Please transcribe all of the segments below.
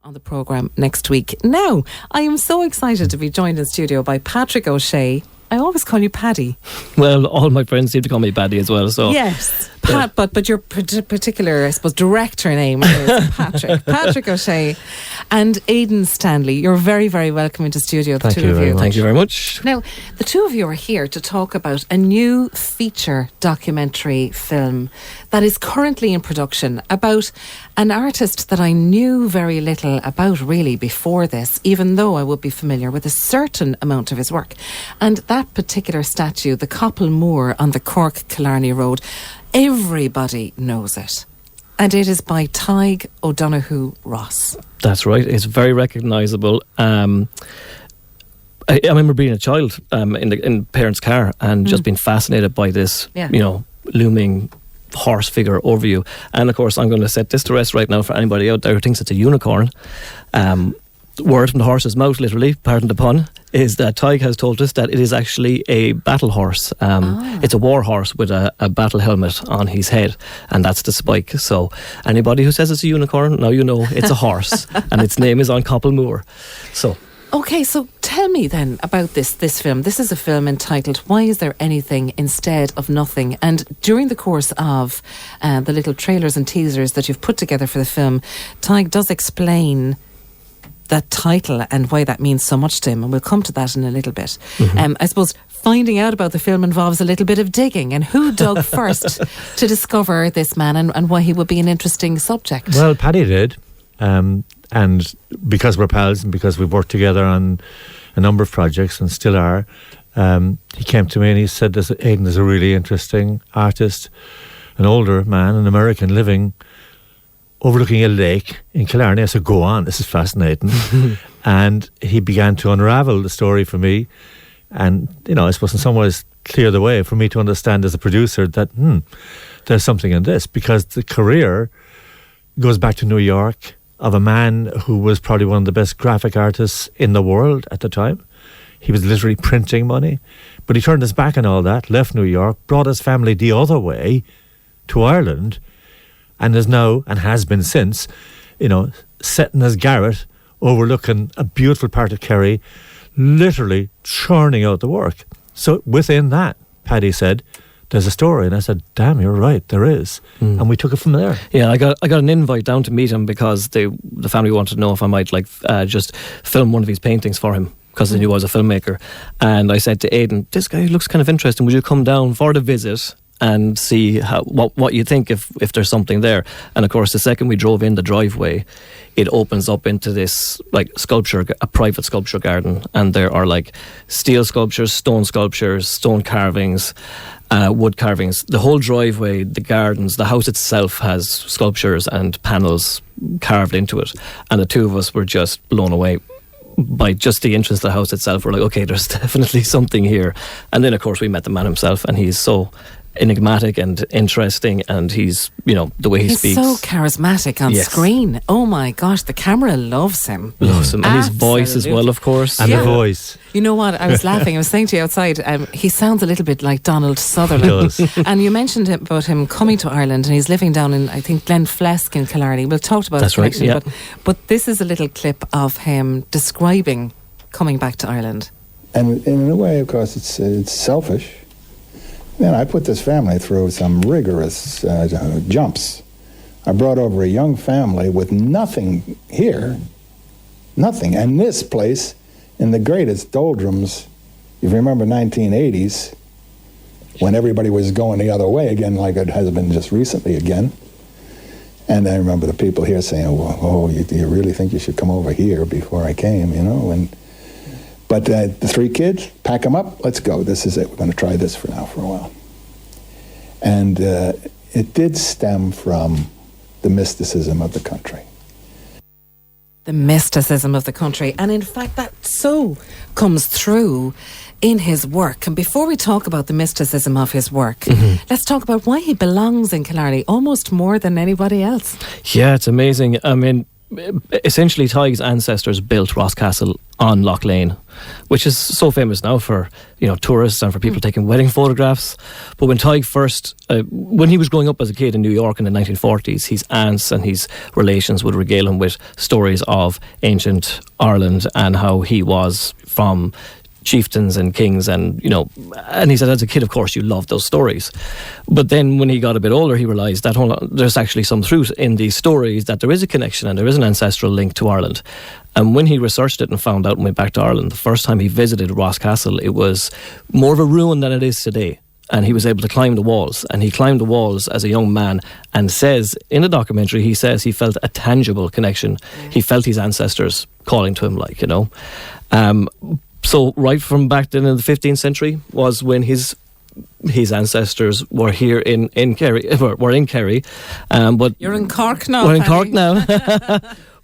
on the programme next week. Now, I am so excited to be joined in studio by Patrick O'Shea. I always call you Paddy. Well, all my friends seem to call me Paddy as well. So yes, Pat, yeah. but your particular, I suppose, director name is Patrick O'Shea, and Aidan Stanley. You're very, very welcome into studio. The two of you. Thank you very much. Now, the two of you are here to talk about a new feature documentary film that is currently in production about an artist that I knew very little about really before this, even though I would be familiar with a certain amount of his work. And that particular statue, the Coppell Moor on the Cork-Killarney Road, everybody knows it. And it is by Tig O'Donoghue Ross. That's right. It's very recognisable. I remember being a child in parents' car and just being fascinated by this, looming horse figure over you. And of course, I'm going to set this to rest right now for anybody out there who thinks it's a unicorn. Word from the horse's mouth, literally, pardon the pun, is that Tig has told us that it is actually a battle horse. It's a war horse with a battle helmet on his head, and that's the spike. So anybody who says it's a unicorn, now you know it's a horse, and its name is on Coppell Moor. So. Okay, so tell me then about this film. This is a film entitled Why Is There Anything Instead of Nothing? And during the course of the little trailers and teasers that you've put together for the film, Tig does explain that title and why that means so much to him, and we'll come to that in a little bit. I suppose finding out about the film involves a little bit of digging, and who dug first to discover this man and why he would be an interesting subject? Well, Paddy did, and because we're pals and because we've worked together on a number of projects and still are, he came to me and he said, Aidan is a really interesting artist, an older man, an American living overlooking a lake in Killarney. I said, go on, this is fascinating. And he began to unravel the story for me. And, I suppose in some ways clear the way for me to understand as a producer that, there's something in this. Because the career goes back to New York of a man who was probably one of the best graphic artists in the world at the time. He was literally printing money. But he turned his back on all that, left New York, brought his family the other way to Ireland, and is now, and has been since, set in his garret, overlooking a beautiful part of Kerry, literally churning out the work. So within that, Paddy said, there's a story. And I said, damn, you're right, there is. And we took it from there. Yeah, I got an invite down to meet him because the family wanted to know if I might just film one of his paintings for him, because they knew I was a filmmaker. And I said to Aidan, this guy looks kind of interesting, would you come down for the visit and see what you think if there's something there? And of course, the second we drove in the driveway, it opens up into this sculpture, a private sculpture garden, and there are steel sculptures, stone carvings, wood carvings. The whole driveway, the gardens, the house itself has sculptures and panels carved into it, and the two of us were just blown away by just the entrance to the house itself. We're like, okay, there's definitely something here. And then of course we met the man himself, and he's so enigmatic and interesting, and he's the way he speaks, so charismatic on screen. Oh my gosh, the camera loves him, and his voice as well, of course. And the voice, you know what, I was laughing, I was saying to you outside, he sounds a little bit like Donald Sutherland. He does. And you mentioned about him coming to Ireland, and he's living down in, I think, Glenflesk in Killarney. We'll talk about that's his connection, right, yeah. but this is a little clip of him describing coming back to Ireland. And in a way, of course, it's selfish. Man, I put this family through some rigorous jumps. I brought over a young family with nothing here, nothing. And this place, in the greatest doldrums, if you remember 1980s, when everybody was going the other way again, like it has been just recently again. And I remember the people here saying, oh, you really think you should come over here before I came, But the three kids, pack them up, let's go. This is it. We're going to try this for a while. And it did stem from the mysticism of the country. The mysticism of the country. And in fact, that so comes through in his work. And before we talk about the mysticism of his work, let's talk about why he belongs in Killarney almost more than anybody else. Yeah, it's amazing. I mean, essentially Tig's ancestors built Ross Castle on Lough Lane, which is so famous now for, tourists and for people taking wedding photographs. But when Tig first, when he was growing up as a kid in New York in the 1940s, his aunts and his relations would regale him with stories of ancient Ireland and how he was from chieftains and kings, and he said as a kid, of course, you loved those stories. But then when he got a bit older, he realised that there's actually some truth in these stories, that there is a connection and there is an ancestral link to Ireland. And when he researched it and found out and went back to Ireland, the first time he visited Ross Castle, it was more of a ruin than it is today. And he was able to climb the walls. And he climbed the walls as a young man, and says, in the documentary, he says he felt a tangible connection. He felt his ancestors calling to him, So right from back then in the 15th century was when his ancestors were here in Kerry. Were in Kerry, but you're in Cork now. We're in Cork now.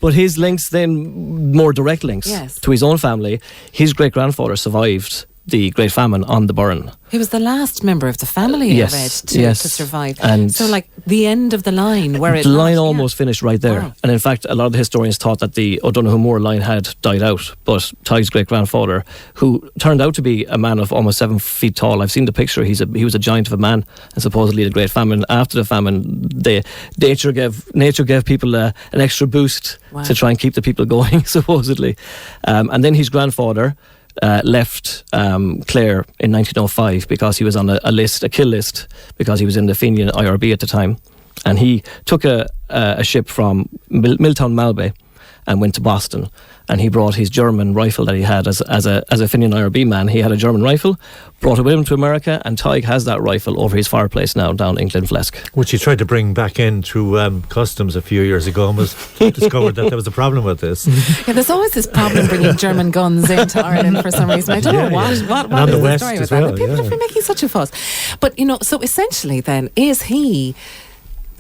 But his links, then more direct links to his own family. His great grandfather survived the Great Famine on the Burren. He was the last member of the family, I read, to survive. And so, the end of the line, where the line almost finished right there. Wow. And in fact, a lot of the historians thought that the O'Donoghue Moor line had died out. But Tig's great grandfather, who turned out to be a man of almost 7 feet tall, I've seen the picture. He was a giant of a man. And supposedly, the Great Famine, after the famine, nature gave people an extra boost to try and keep the people going, supposedly. And then his grandfather left Clare in 1905 because he was on a kill list, because he was in the Fenian IRB at the time, and he took a ship from Milltown Malbay and went to Boston, and he brought his German rifle that he had as a Fenian IRB man. He had a German rifle, brought it with him to America, and Tig has that rifle over his fireplace now down in Glenflesk, which he tried to bring back in through customs a few years ago, and was discovered that there was a problem with this. Yeah, there's always this problem bringing German guns into Ireland for some reason. I don't know what is the story with that. People have been making such a fuss. But so essentially then, is he,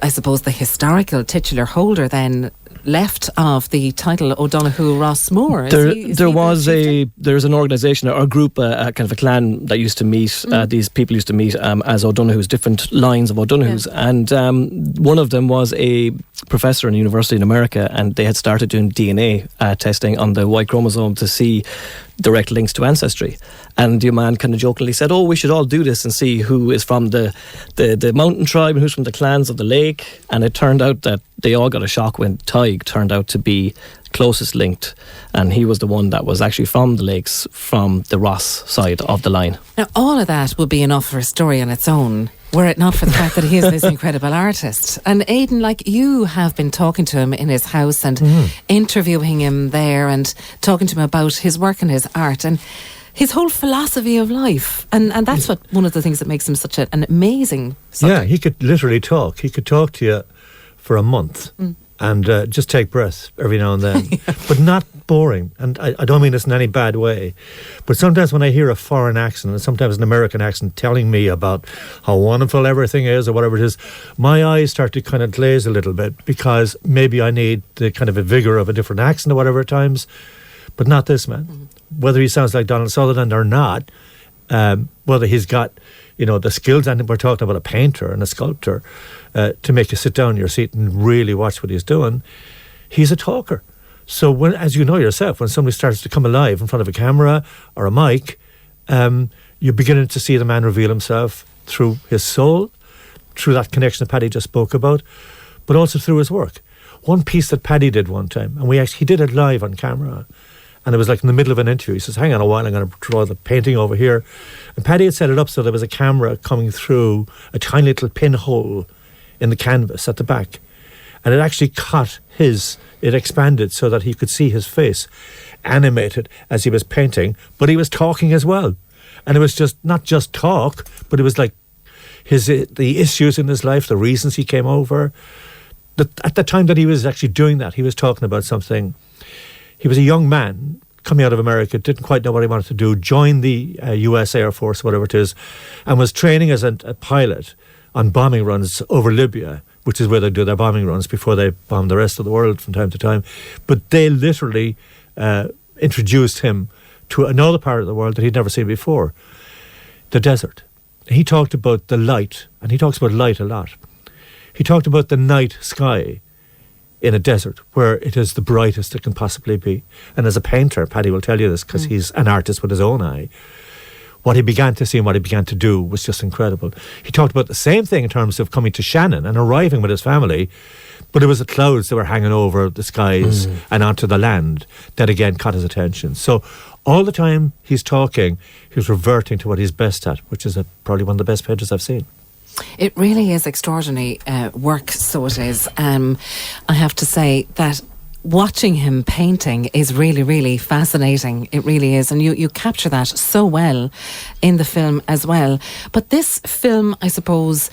I suppose, the historical titular holder then left of the title O'Donoghue Ross Moor? There's an organisation or a group, kind of a clan that used to meet. These people used to meet as O'Donoghues, different lines of O'Donoghues, and one of them was a professor in a university in America, and they had started doing DNA testing on the Y chromosome to see direct links to ancestry. And the man kind of jokingly said, we should all do this and see who is from the mountain tribe and who's from the clans of the lake. And it turned out that they all got a shock when Tig turned out to be closest linked, and he was the one that was actually from the lakes, from the Ross side of the line. Now all of that would be enough for a story on its own, were it not for the fact that he is this incredible artist. And Aidan, you have been talking to him in his house and interviewing him there and talking to him about his work and his art and his whole philosophy of life. And that's one of the things that makes him such an amazing subject. Yeah, he could literally talk. He could talk to you for a month and just take breaths every now and then, but not boring. And I don't mean this in any bad way, but sometimes when I hear a foreign accent and sometimes an American accent telling me about how wonderful everything is or whatever it is, my eyes start to kind of glaze a little bit, because maybe I need the kind of a vigour of a different accent or whatever at times, but not this man. Whether he sounds like Donald Sutherland or not, whether he's got the skills, and we're talking about a painter and a sculptor, to make you sit down in your seat and really watch what he's doing. He's a talker. So when, as you know yourself, when somebody starts to come alive in front of a camera or a mic, you're beginning to see the man reveal himself through his soul, through that connection that Paddy just spoke about, but also through his work. One piece that Paddy did one time, and he did it live on camera, and it was like in the middle of an interview. He says, hang on a while, I'm going to draw the painting over here. And Paddy had set it up so there was a camera coming through a tiny little pinhole in the canvas at the back. And it actually it expanded so that he could see his face animated as he was painting, but he was talking as well. And it was just not just talk, but it was like the issues in his life, the reasons he came over. At the time that he was actually doing that, he was talking about something. He was a young man coming out of America, didn't quite know what he wanted to do, joined the US Air Force, whatever it is, and was training as a pilot on bombing runs over Libya, which is where they do their bombing runs before they bomb the rest of the world from time to time. But they literally introduced him to another part of the world that he'd never seen before, the desert. He talked about the light, and he talks about light a lot. He talked about the night sky in a desert where it is the brightest it can possibly be. And as a painter, Paddy will tell you this because he's an artist with his own eye, what he began to see and what he began to do was just incredible. He talked about the same thing in terms of coming to Shannon and arriving with his family, but it was the clouds that were hanging over the skies and onto the land that again caught his attention. So all the time he's talking, he's reverting to what he's best at, which is probably one of the best painters I've seen. It really is extraordinary work, so it is. I have to say that watching him painting is really, really fascinating. It really is. And you capture that so well in the film as well. But this film, I suppose,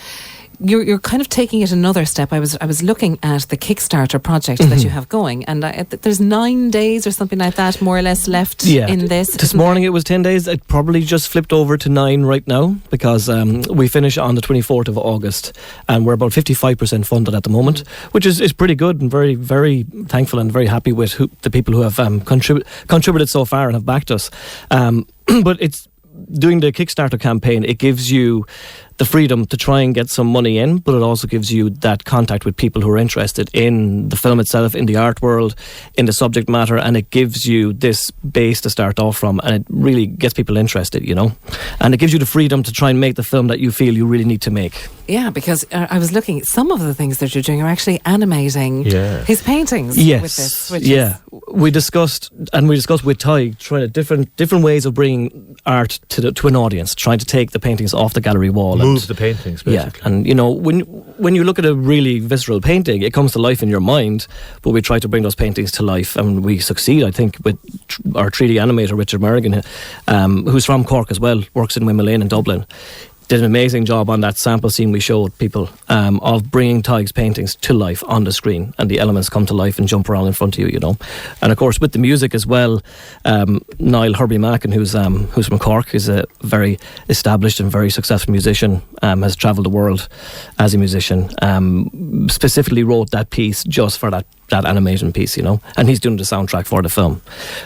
you're kind of taking it another step. I was looking at the Kickstarter project that you have going, and there's 9 days or something like that, more or less, left in this. This morning it was 10 days. It probably just flipped over to 9 right now because we finish on the 24th of August, and we're about 55% funded at the moment, which is pretty good, and very, very thankful and very happy with the people who have contributed so far and have backed us. But it's doing the Kickstarter campaign, it gives you the freedom to try and get some money in, but it also gives you that contact with people who are interested in the film itself, in the art world, in the subject matter, and it gives you this base to start off from, and it really gets people interested, you know, and it gives you the freedom to try and make the film that you feel you really need to make. Yeah, because I was looking, some of the things that you're doing are actually animating his paintings with this. We discussed with Ty trying to different ways of bringing art to an audience, trying to take the paintings off the gallery wall. Move the paintings, basically. Yeah, and you know, when you look at a really visceral painting, it comes to life in your mind, but we try to bring those paintings to life, and we succeed, I think, with our 3D animator, Richard Merrigan, who's from Cork as well, works in Wimbledon Lane in Dublin. Did an amazing job on that sample scene we showed people of bringing Tig's paintings to life on the screen, and the elements come to life and jump around in front of you, you know. And of course with the music as well, Niall Herbie Mackin, who's from Cork, is a very established and very successful musician, has travelled the world as a musician, specifically wrote that piece just for that animation piece, you know, and he's doing the soundtrack for the film.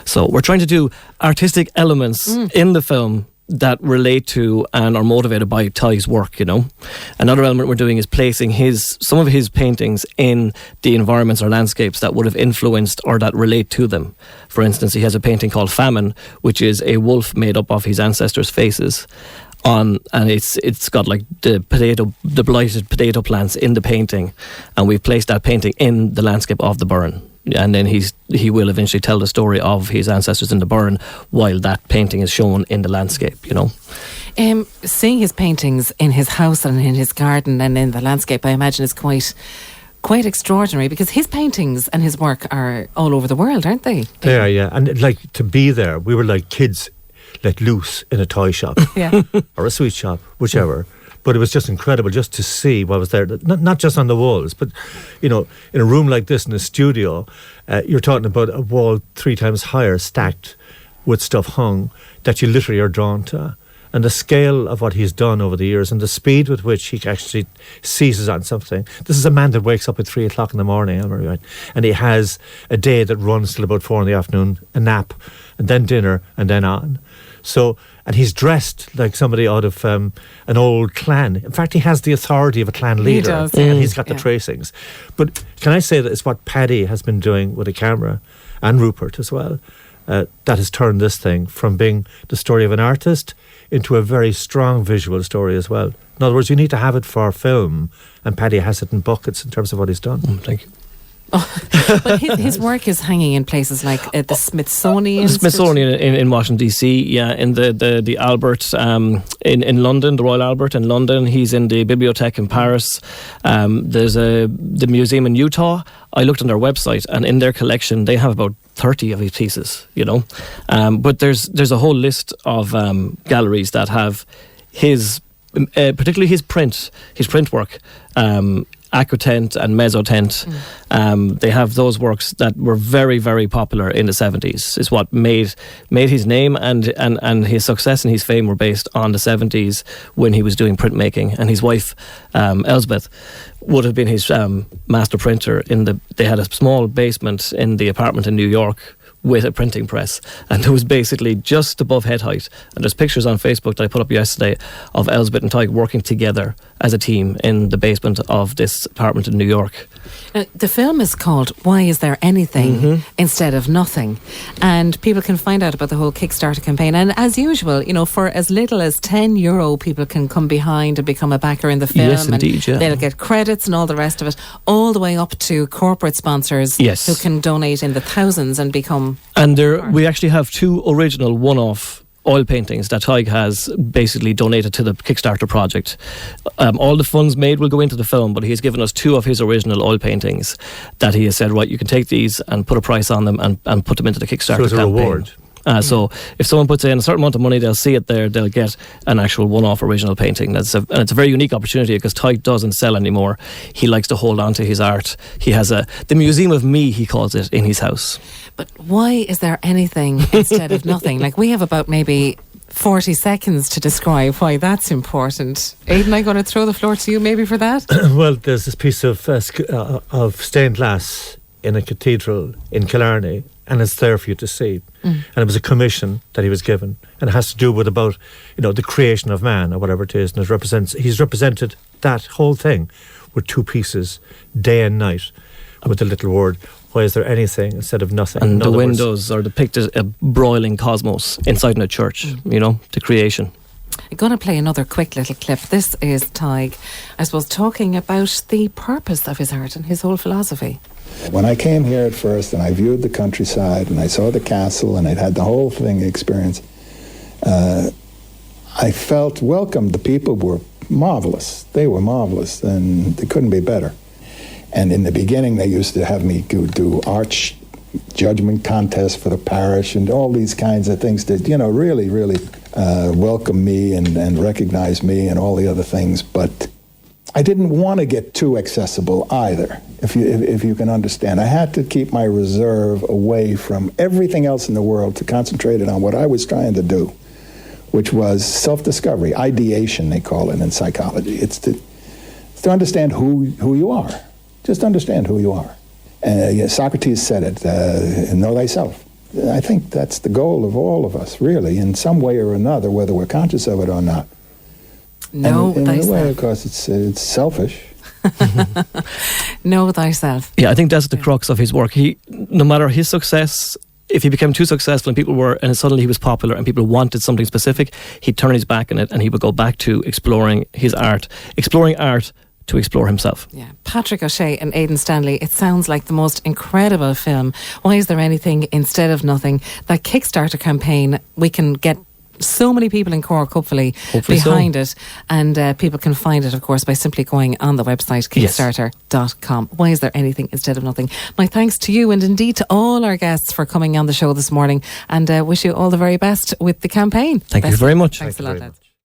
So we're trying to do artistic elements in the film that relate to and are motivated by Ty's work, you know. Another element we're doing is placing some of his paintings in the environments or landscapes that would have influenced or that relate to them. For instance, he has a painting called Famine, which is a wolf made up of his ancestors' faces and it's got like the blighted potato plants in the painting, and we've placed that painting in the landscape of the burn. And then he will eventually tell the story of his ancestors in the burn while that painting is shown in the landscape, you know. Seeing his paintings in his house and in his garden and in the landscape, I imagine is quite extraordinary, because his paintings and his work are all over the world, aren't they? They are, yeah. And like, to be there, we were like kids let loose in a toy shop or a sweet shop, whichever. But it was just incredible just to see what was there, not just on the walls, but, you know, in a room like this in a studio, you're talking about a wall 3 times higher, stacked with stuff hung that you literally are drawn to. And the scale of what he's done over the years and the speed with which he actually seizes on something. This is a man that wakes up at 3 o'clock in the morning, right? And he has a day that runs till about 4 in the afternoon, a nap, and then dinner, and then on. So, and he's dressed like somebody out of an old clan. In fact, he has the authority of a clan leader. He does, and he's got the tracings. But can I say that it's what Paddy has been doing with a camera, and Rupert as well, that has turned this thing from being the story of an artist into a very strong visual story as well. In other words, you need to have it for film, and Paddy has it in buckets in terms of what he's done. Thank you. But his work is hanging in places like the Smithsonian. In Washington DC, yeah, in the Albert in London, the Royal Albert in London. He's in the Bibliothèque in Paris. There's the museum in Utah. I looked on their website, and in their collection they have about 30 of his pieces, you know. But there's a whole list of galleries that have his, particularly his print work. Aquatent and Mesotent, they have those works that were very, very popular in the 70s. It's what made his name, and his success and his fame were based on the 70s when he was doing printmaking. And his wife, Elspeth, would have been his master printer. They had a small basement in the apartment in New York with a printing press, and it was basically just above head height. And there's pictures on Facebook that I put up yesterday of Elspeth and Tyke working together as a team in the basement of this apartment in New York. Now, the film is called Why Is There Anything Instead of Nothing? And people can find out about the whole Kickstarter campaign. And as usual, for as little as €10, people can come behind and become a backer in the film. Yes, indeed, yeah. They'll get credits and all the rest of it, all the way up to corporate sponsors who can donate in the thousands and become... And we actually have 2 original one-off oil paintings that Tig has basically donated to the Kickstarter project. All the funds made will go into the film, but he's given us 2 of his original oil paintings that he has said, right, you can take these and put a price on them and put them into the Kickstarter So it's a campaign. reward. So if someone puts in a certain amount of money, they'll see it there, they'll get an actual one-off original painting. And it's a very unique opportunity because Tig doesn't sell anymore. He likes to hold on to his art. He has the Museum of Me, he calls it, in his house. But why is there anything instead of nothing? Like, we have about maybe 40 seconds to describe why that's important. Aidan, I'm going to throw the floor to you maybe for that. Well, there's this piece of stained glass in a cathedral in Killarney, and it's there for you to see. And it was a commission that he was given, and it has to do with about the creation of man or whatever it is, and he's represented that whole thing with 2 pieces, day and night, with the little word, why is there anything instead of nothing? And the windows are depicted a broiling cosmos inside in a church, the creation. I'm going to play another quick little clip. This is Tig, I suppose, talking about the purpose of his art and his whole philosophy. When I came here at first and I viewed the countryside and I saw the castle and I'd had the whole thing experience, I felt welcomed. The people were marvelous. They were marvelous, and they couldn't be better. And in the beginning, they used to have me do arch judgment contests for the parish and all these kinds of things that, really, really welcome me and recognize me and all the other things. But I didn't want to get too accessible either, if you can understand. I had to keep my reserve away from everything else in the world to concentrate on what I was trying to do, which was self-discovery, ideation, they call it in psychology. It's to understand who you are. Just understand who you are. Socrates said it, know thyself. I think that's the goal of all of us, really, in some way or another, whether we're conscious of it or not. Know in thyself. a way, of course, it's selfish. Know thyself. Yeah, I think that's the crux of his work. No matter his success, if he became too successful and suddenly he was popular and people wanted something specific, he'd turn his back on it and he would go back to exploring his art. Exploring art to explore himself. Yeah, Patrick O'Shea and Aidan Stanley, it sounds like the most incredible film. Why is there anything instead of nothing? That Kickstarter campaign, we can get so many people in Cork, hopefully behind it, and people can find it, of course, by simply going on the website kickstarter.com. Why is there anything instead of nothing? My thanks to you and indeed to all our guests for coming on the show this morning, and wish you all the very best with the campaign. Thank you very much. Thanks a lot, lads.